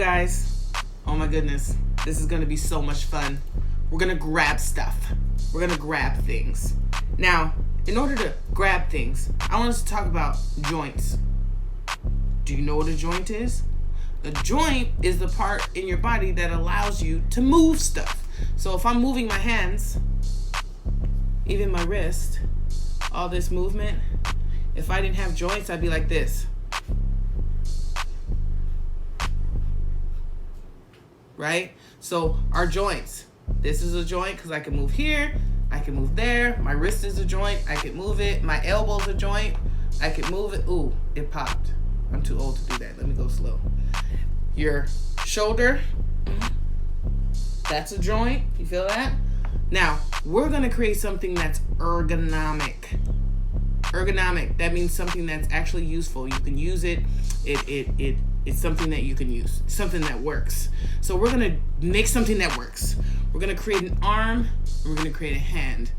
guys. Oh my goodness. This is going to be so much fun. We're going to grab stuff. We're going to grab things. Now, in order to grab things, I want us to talk about joints. Do you know what a joint is? A joint is the part in your body that allows you to move stuff. So if I'm moving my hands, even my wrist, all this movement, if I didn't have joints, I'd be like this. Right? So our joints. This is a joint because I can move here. I can move there. My wrist is a joint. I can move it. My elbow's a joint. I can move it. Ooh, it popped. I'm too old to do that. Let me go slow. Your shoulder. That's a joint. You feel that? Now, we're going to create something that's ergonomic. Ergonomic. That means something that's actually useful. You can use it. It's something that you can use. Something that works. So we're going to make something that works. We're going to create an arm. And we're going to create a hand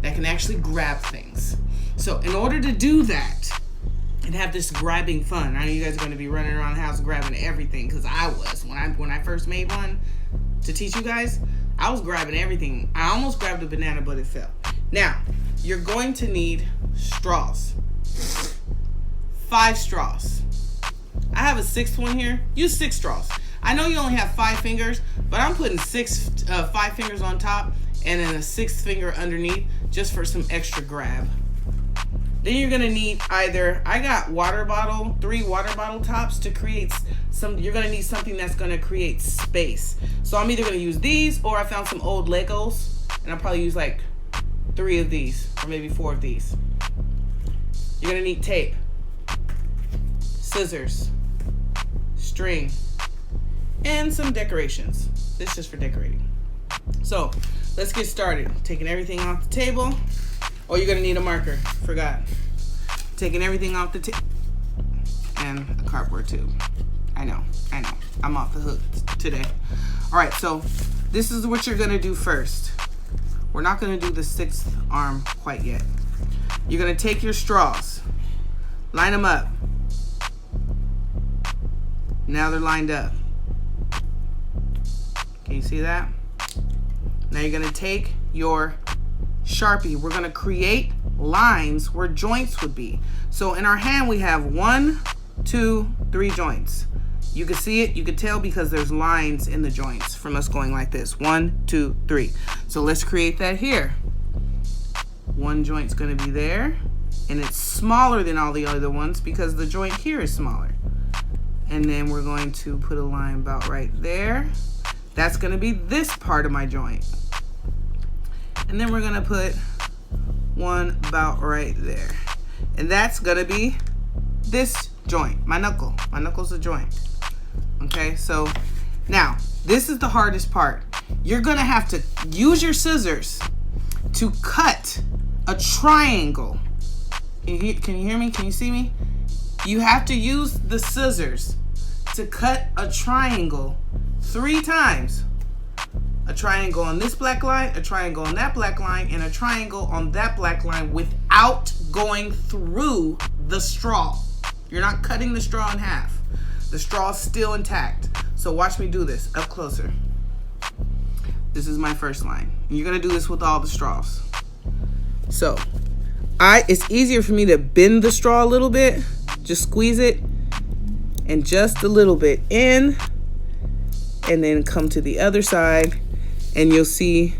that can actually grab things. So in order to do that and have this grabbing fun, I know you guys are going to be running around the house grabbing everything, because I was. When I first made one to teach you guys, I was grabbing everything. I almost grabbed a banana, but it fell. Now, you're going to need straws. 5 straws. I have a 6th one here. Use 6 straws. I know you only have 5 fingers, but I'm putting 5 fingers on top and then a 6th finger underneath just for some extra grab. Then you're gonna need either, I got 3 water bottle tops to create some. You're gonna need something that's gonna create space. So I'm either gonna use these, or I found some old Legos and I'll probably use like 3 of these or maybe 4 of these. You're gonna need tape, scissors, string, and some decorations. This is just for decorating. So let's get started. Taking everything off the table. Oh, you're gonna need a marker. Forgot. Taking everything off the table. And a cardboard tube. I know. I'm off the hook today. All right, so this is what you're gonna do first. We're not gonna do the 6th arm quite yet. You're gonna take your straws, line them up. Now they're lined up. Can you see that? Now you're gonna take your Sharpie. We're gonna create lines where joints would be. So in our hand we have 1, 2, 3 joints. You can see it, you can tell because there's lines in the joints from us going like this. 1, 2, 3. So let's create that here. 1 joint's gonna be there, and it's smaller than all the other ones because the joint here is smaller. And then we're going to put a line about right there. That's gonna be this part of my joint. And then we're gonna put one about right there. And that's gonna be this joint, my knuckle. My knuckle's a joint. Okay, so now this is the hardest part. You're gonna have to use your scissors to cut a triangle. Can you hear me? Can you see me? You have to use the scissors to cut a triangle 3 times. A triangle on this black line, a triangle on that black line, and a triangle on that black line without going through the straw. You're not cutting the straw in half. The straw's still intact. So watch me do this up closer. This is my first line. And you're gonna do this with all the straws. So it's easier for me to bend the straw a little bit, just squeeze it, and just a little bit in, and then come to the other side. And you'll see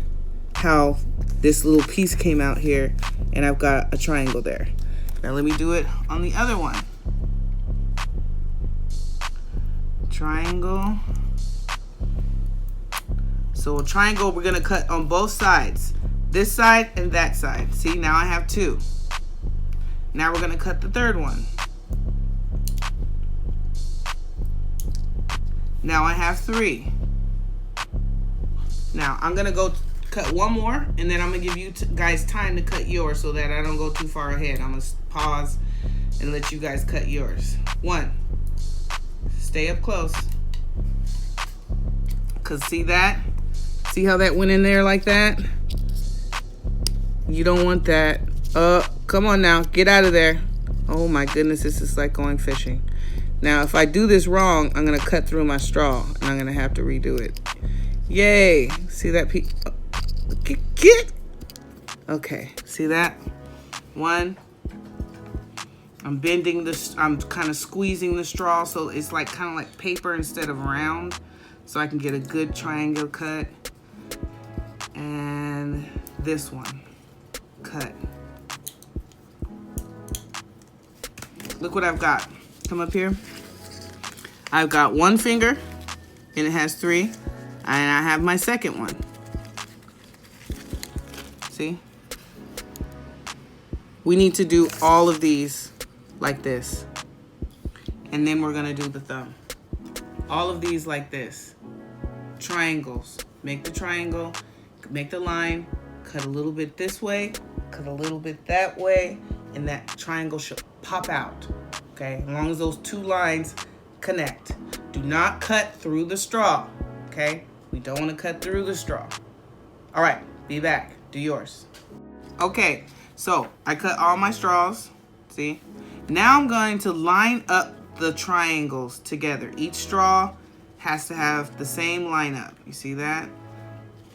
how this little piece came out here, and I've got a triangle there. Now let me do it on the other one. Triangle. So a triangle we're gonna cut on both sides. This side and that side. See, now I have 2. Now we're gonna cut the 3rd one. Now I have 3. Now I'm gonna go cut one more, and then I'm gonna give you guys time to cut yours so that I don't go too far ahead. I'm gonna pause and let you guys cut yours. 1. Stay up close. Cause see that? See how that went in there like that? You don't want that. Come on now, get out of there. Oh my goodness, this is like going fishing. Now, if I do this wrong, I'm gonna cut through my straw and I'm gonna have to redo it. Yay, see that get? Okay, see that? One, I'm bending this, I'm kind of squeezing the straw so it's like kind of like paper instead of round, so I can get a good triangle cut. And this one, cut. Look what I've got. Come up here. I've got one finger and it has 3, and I have my second one. See? We need to do all of these like this. And then we're gonna do the thumb. All of these like this. Triangles. Make the triangle, make the line, cut a little bit this way, cut a little bit that way, and that triangle should pop out. Okay, as long as those 2 lines connect. Do not cut through the straw. Okay, we don't want to cut through the straw. All right, be back. Do yours. Okay, so I cut all my straws. See? Now I'm going to line up the triangles together. Each straw has to have the same lineup. You see that?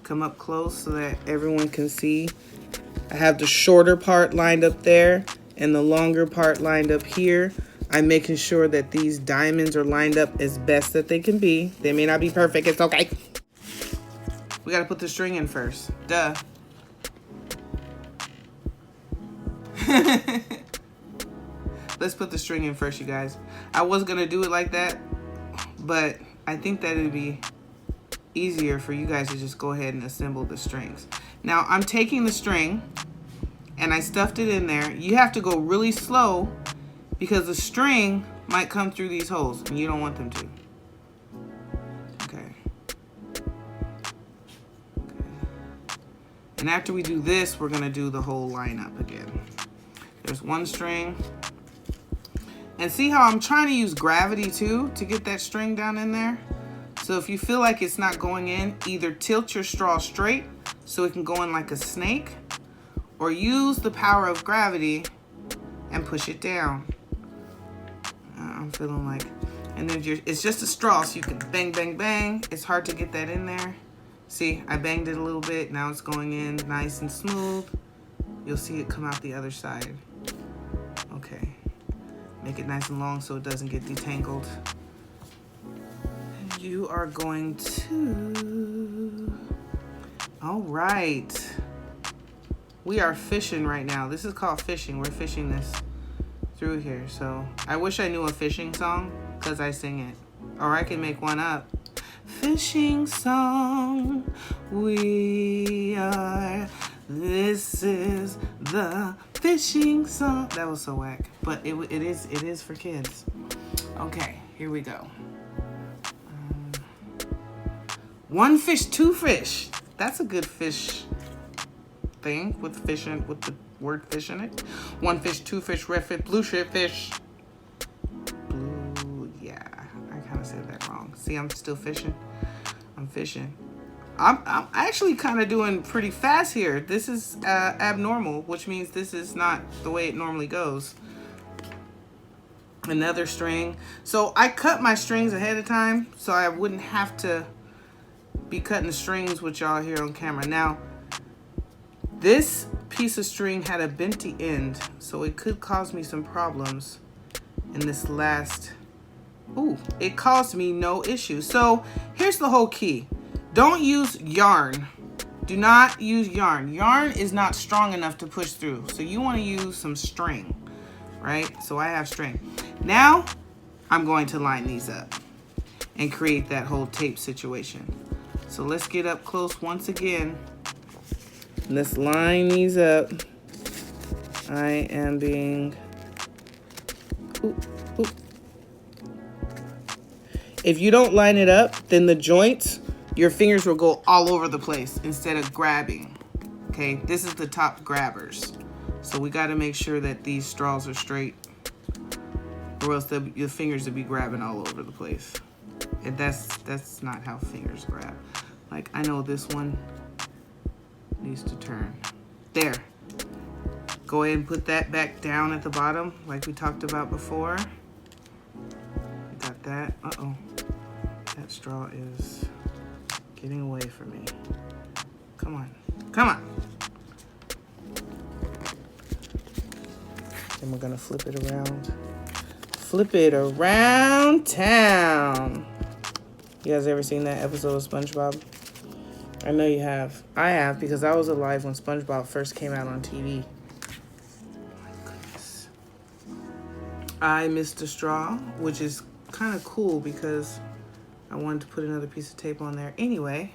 Come up close so that everyone can see. I have the shorter part lined up there and the longer part lined up here. I'm making sure that these diamonds are lined up as best that they can be. They may not be perfect, it's okay. We gotta put the string in first, duh. Let's put the string in first, you guys. I was gonna do it like that, but I think that it'd be easier for you guys to just go ahead and assemble the strings. Now I'm taking the string and I stuffed it in there. You have to go really slow because the string might come through these holes and you don't want them to. Okay. And after we do this, we're gonna do the whole lineup again. There's one string. And see how I'm trying to use gravity too to get that string down in there? So if you feel like it's not going in, either tilt your straw straight so it can go in like a snake, or use the power of gravity and push it down. I'm feeling like, and then it's just a straw, so you can bang, bang, bang. It's hard to get that in there. See, I banged it a little bit. Now it's going in nice and smooth. You'll see it come out the other side. Okay. Make it nice and long so it doesn't get detangled. And you are going to, all right. We are fishing right now. This is called fishing. We're fishing this through here. So I wish I knew a fishing song because I sing it. Or I can make one up. Fishing song, we are, this is the fishing song. That was so whack, but it is for kids. Okay, here we go. One fish, two fish. That's a good fish thing with fish in, with the word fish in it. One fish, two fish, red fish, blue fish. Blue, yeah, I kind of said that wrong. See, I'm still fishing. I'm fishing. I'm actually kind of doing pretty fast here. This is abnormal, which means this is not the way it normally goes. Another string. So I cut my strings ahead of time so I wouldn't have to be cutting strings with y'all here on camera. Now, this piece of string had a benty end, so it could cause me some problems in this last. Ooh, it caused me no issue. So here's the whole key. Don't use yarn. Do not use yarn. Yarn is not strong enough to push through. So you want to use some string, right? So I have string. Now I'm going to line these up and create that whole tape situation. So let's get up close once again. Let's line these up. I am being, ooh. If you don't line it up, then the joints, your fingers will go all over the place instead of grabbing. Okay, this is the top grabbers. So we got to make sure that these straws are straight, or else your fingers will be grabbing all over the place. And that's not how fingers grab. Like, I know this one needs to turn. There. Go ahead and put that back down at the bottom like we talked about before. that. Uh-oh. That straw is getting away from me. Come on. Come on. Then we're gonna flip it around. Flip it around town. You guys ever seen that episode of SpongeBob? I know you have. I have, because I was alive when SpongeBob first came out on TV. Oh my goodness. I missed the straw, which is kind of cool because I wanted to put another piece of tape on there. Anyway,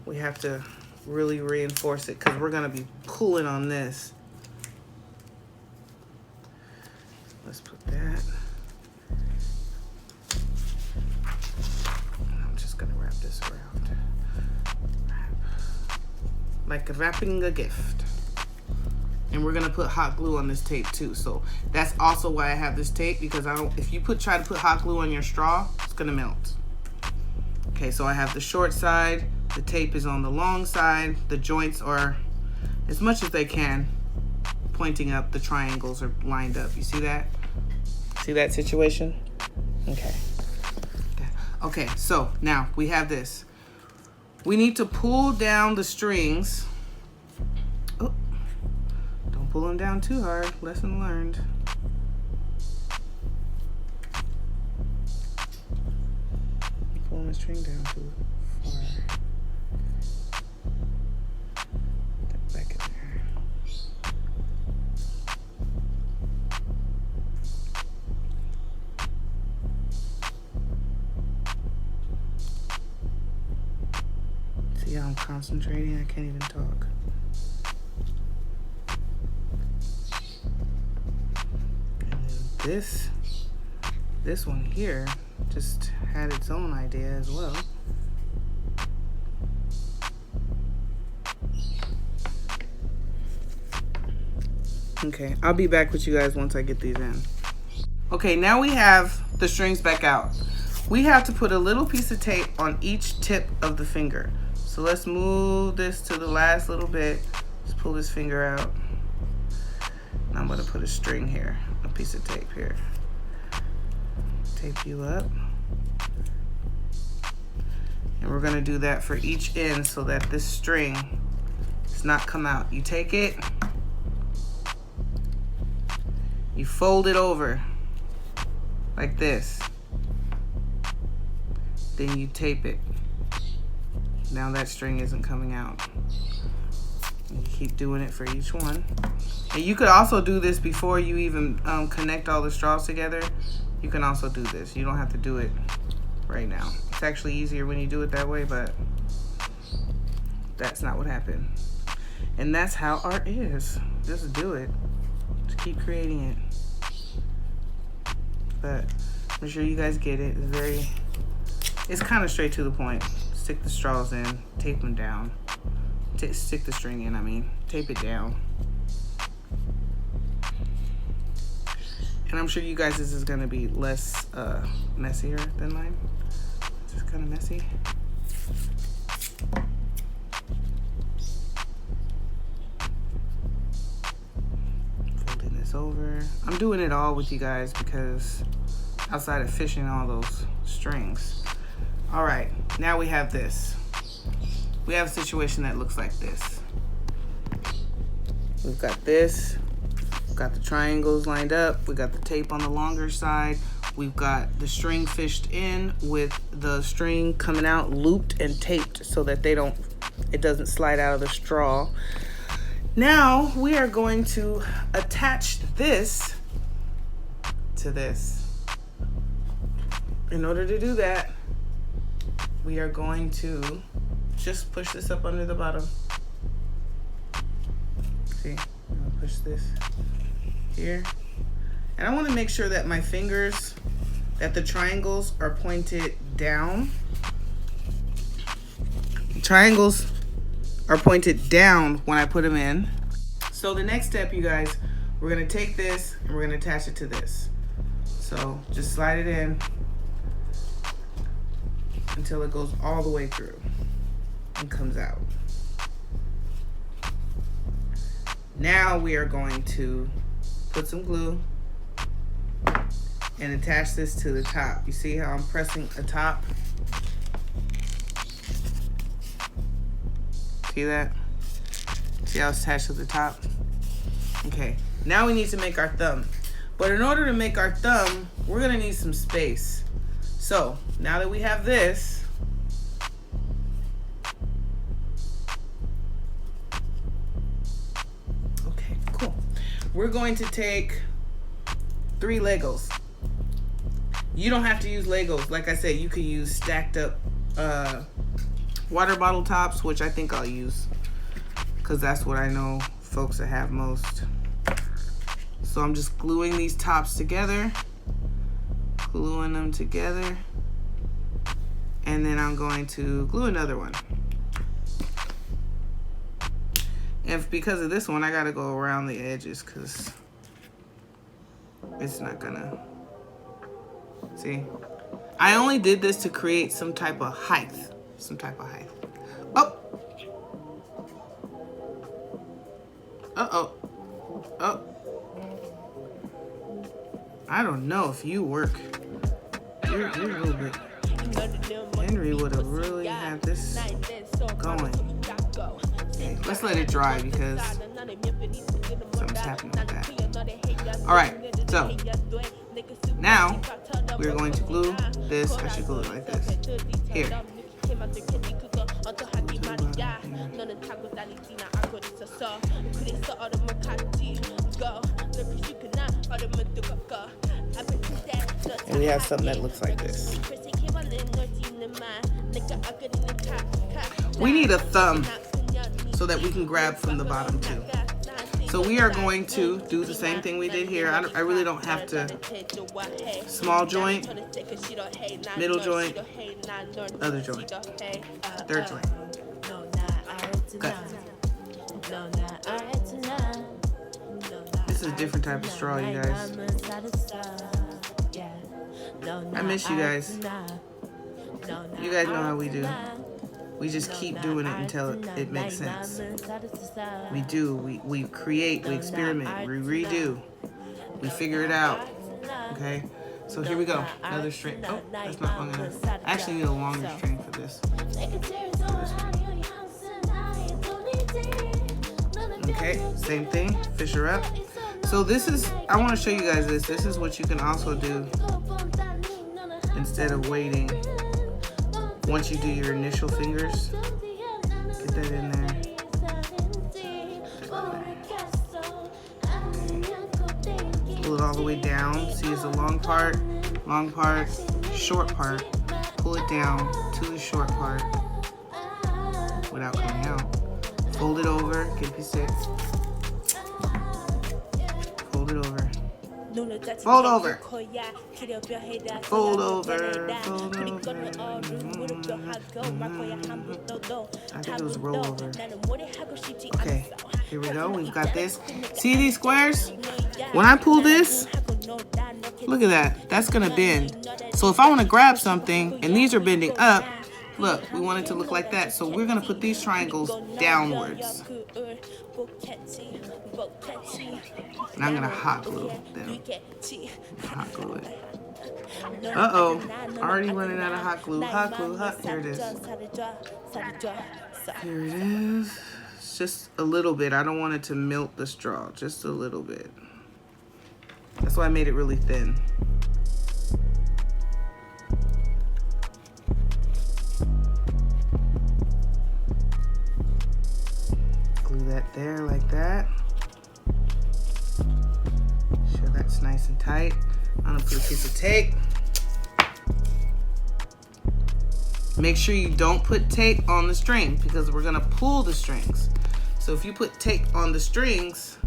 we have to really reinforce it because we're going to be pulling on this. Let's put that. I'm just going to wrap this around. Like wrapping a gift. And we're gonna put hot glue on this tape too. So that's also why I have this tape, because if you try to put hot glue on your straw, it's gonna melt. Okay, so I have the short side, the tape is on the long side, the joints are, as much as they can, pointing up, the triangles are lined up. You see that? See that situation? Okay. Okay, so now we have this. We need to pull down the strings. Oh, don't pull them down too hard. Lesson learned. Pulling the string down too far. Put that back in there. See how I'm concentrating? I can't even talk. And then this one here just had its own idea as well. Okay, I'll be back with you guys once I get these in. Okay, now we have the strings back out. We have to put a little piece of tape on each tip of the finger. So let's move this to the last little bit. Let's pull this finger out. And I'm gonna put a string here, a piece of tape here. Tape you up. And we're gonna do that for each end so that this string does not come out. You take it, you fold it over like this. Then you tape it. Now that string isn't coming out. You keep doing it for each one. And you could also do this before you even connect all the straws together. You can also do this. You don't have to do it right now. It's actually easier when you do it that way, but that's not what happened. And that's how art is. Just do it. Just keep creating it. But I'm sure you guys get it. It's kind of straight to the point. Stick the straws in, tape them down. Stick the string in, I mean. Tape it down. And I'm sure you guys, this is gonna be less messier than mine. It's just kind of messy. Folding this over. I'm doing it all with you guys because outside of fishing all those strings. All right, now we have this. We have a situation that looks like this. We've got this. We've got the triangles lined up. We got the tape on the longer side. We've got the string fished in with the string coming out looped and taped so that it doesn't slide out of the straw. Now we are going to attach this to this. In order to do that, we are going to just push this up under the bottom. See, I'm gonna push this here. And I wanna make sure that my fingers, that the triangles are pointed down. Triangles are pointed down when I put them in. So the next step, you guys, we're gonna take this and we're gonna attach it to this. So just slide it in until it goes all the way through and comes out. Now we are going to put some glue and attach this to the top. You see how I'm pressing a top? See that? See how it's attached to the top? Okay, now we need to make our thumb. But in order to make our thumb, we're gonna need some space. So now that we have this, okay, cool. We're going to take 3 Legos. You don't have to use Legos. Like I said, you could use stacked up water bottle tops, which I think I'll use because that's what I know folks that have most. So I'm just gluing these tops together, gluing them together, and then I'm going to glue another one. And because of this one, I gotta go around the edges because it's not gonna, see? I only did this to create some type of height. Oh! Uh-oh. Oh. I don't know if you work. You're a little bit. Henry would have really had this going. Okay, let's let it dry because something's happening with that. Alright, so now we're going to glue this. I should glue it like this. Here. And we have something that looks like this. We need a thumb so that we can grab from the bottom too. So we are going to do the same thing we did here. I really don't have to. Small joint, middle joint, other joint, third joint. Cut. This is a different type of straw, you guys. I miss you guys. You guys know how we do. We just keep doing it until it makes sense. We do. We create. We experiment. We redo. We figure it out. Okay? So here we go. Another string. Oh, that's not long enough. I actually need a longer string for this. Okay, same thing. Fish her up. So this is, I want to show you guys this. This is what you can also do instead of waiting. Once you do your initial fingers, get that in there. Okay. Pull it all the way down. See, it's a long part, short part. Pull it down to the short part without coming out. Fold it over, get a piece of fold it over. Fold over. Fold over. Fold over. I think it was roll over. Okay, here we go. We've got this. See these squares? When I pull this, look at that. That's gonna bend. So if I want to grab something and these are bending up, look, we want it to look like that. So we're gonna put these triangles downwards. And I'm gonna hot glue them. Hot glue it. Uh-oh, already running out of hot glue. Hot glue, hot, here it is. Here it is. It's just a little bit. I don't want it to melt the straw, just a little bit. That's why I made it really thin. Glue that there like that. Sure that's nice and tight. I'm gonna put a piece of tape. Make sure you don't put tape on the string because we're gonna pull the strings. So if you put tape on the strings,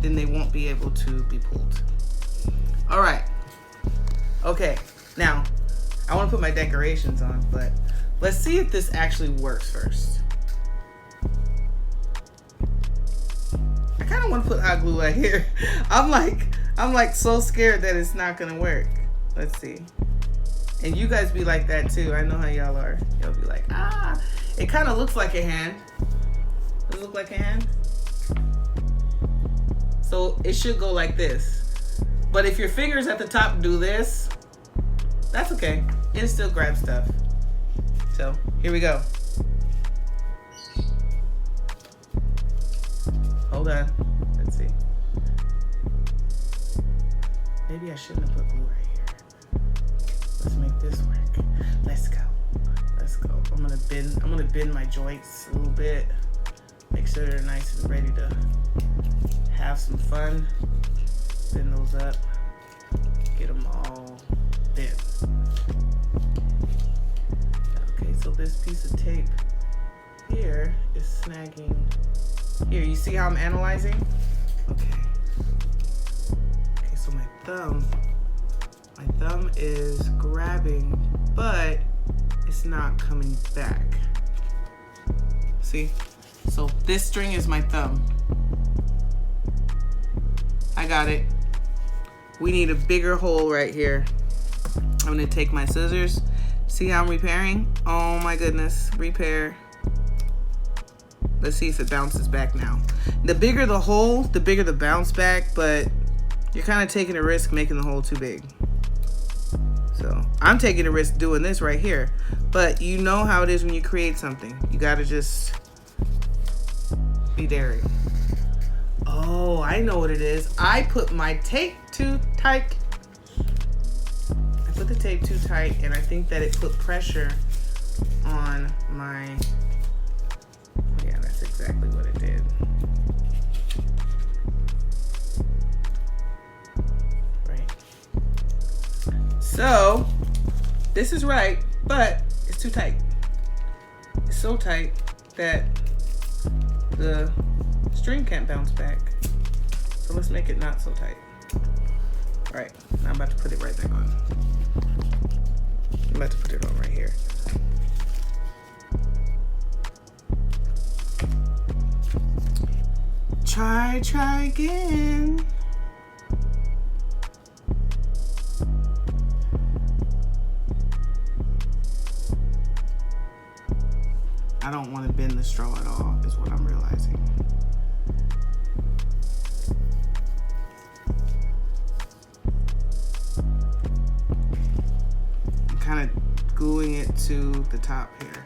then they won't be able to be pulled. All right. Okay, now I wanna put my decorations on, but let's see if this actually works first. I kind of want to put hot glue right here. I'm like so scared that it's not gonna work. Let's see. And you guys be like that too. I know how y'all are. Y'all be like, ah. It kind of looks like a hand. Does it look like a hand? So it should go like this. But if your fingers at the top do this, that's okay. It'll still grab stuff. So here we go. Hold on. Let's see. Maybe I shouldn't have put glue right here. Let's make this work. Let's go. Let's go. I'm gonna bend my joints a little bit. Make sure they're nice and ready to have some fun. Bend those up. Get them all bent. Okay, so this piece of tape here is snagging. Here, you see how I'm analyzing? Okay. Okay, so my thumb is grabbing, but it's not coming back. See? So this string is my thumb. I got it. We need a bigger hole right here. I'm gonna take my scissors. See how I'm repairing? Oh my goodness, repair. Let's see if it bounces back now. The bigger the hole, the bigger the bounce back, but you're kind of taking a risk making the hole too big. So I'm taking a risk doing this right here, but you know how it is when you create something. You gotta just be daring. Oh, I know what it is. I put my tape too tight. I put the tape too tight, and I think that it put pressure on my, yeah, that's exactly what it did. Right. So, this is right, but it's too tight. It's so tight that the string can't bounce back. So let's make it not so tight. All right, now I'm about to put it right back on. I'm about to put it on right here. Try again. I don't want to bend the straw at all, is what I'm realizing. I'm kind of gluing it to the top here.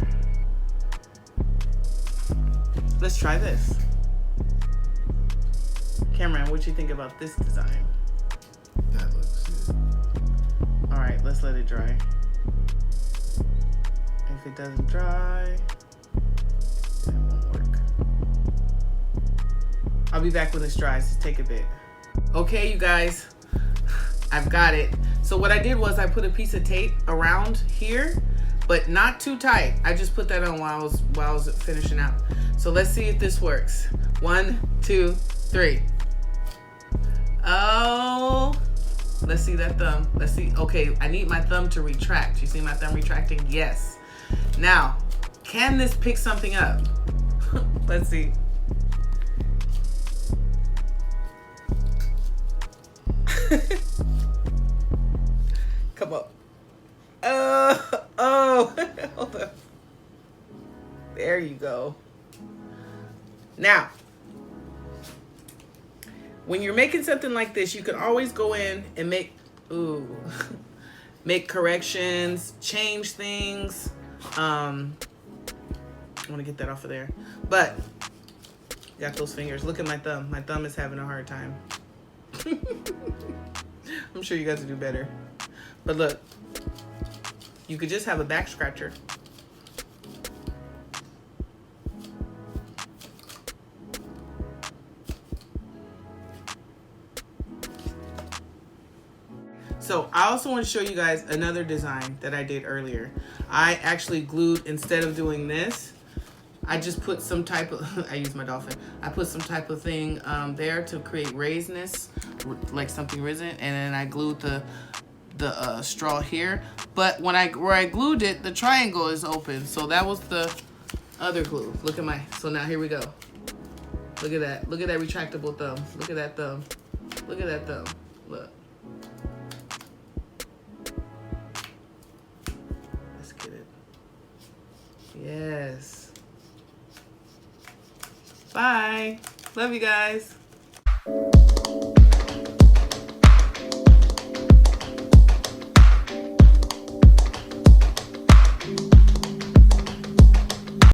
Let's try this. Cameron, what you think about this design? That looks good. All right, let's let it dry. If it doesn't dry, it won't work. I'll be back when this dries. Just take a bit. Okay, you guys, I've got it. So what I did was I put a piece of tape around here, but not too tight. I just put that on while I was finishing out. So let's see if this works. 1, 2, 3. Oh, let's see that thumb. Let's see. Okay, I need my thumb to retract. You see my thumb retracting? Yes. Now, can this pick something up? Let's see. Come up. Oh, hold on. There you go. Now, when you're making something like this, you can always go in and make corrections, change things. I want to get that off of there. But, got those fingers. Look at my thumb. My thumb is having a hard time. I'm sure you guys will do better. But look, you could just have a back scratcher. So I also want to show you guys another design that I did earlier. I actually glued, instead of doing this, I just put some type of, I used my dolphin. I put some type of thing there to create raisedness, like something risen, and then I glued the straw here. But when where I glued it, the triangle is open. So that was the other glue. Look at so now here we go. Look at that. Look at that retractable thumb. Look at that thumb. Look at that thumb. Look. Let's get it. Yes. Bye. Love you guys.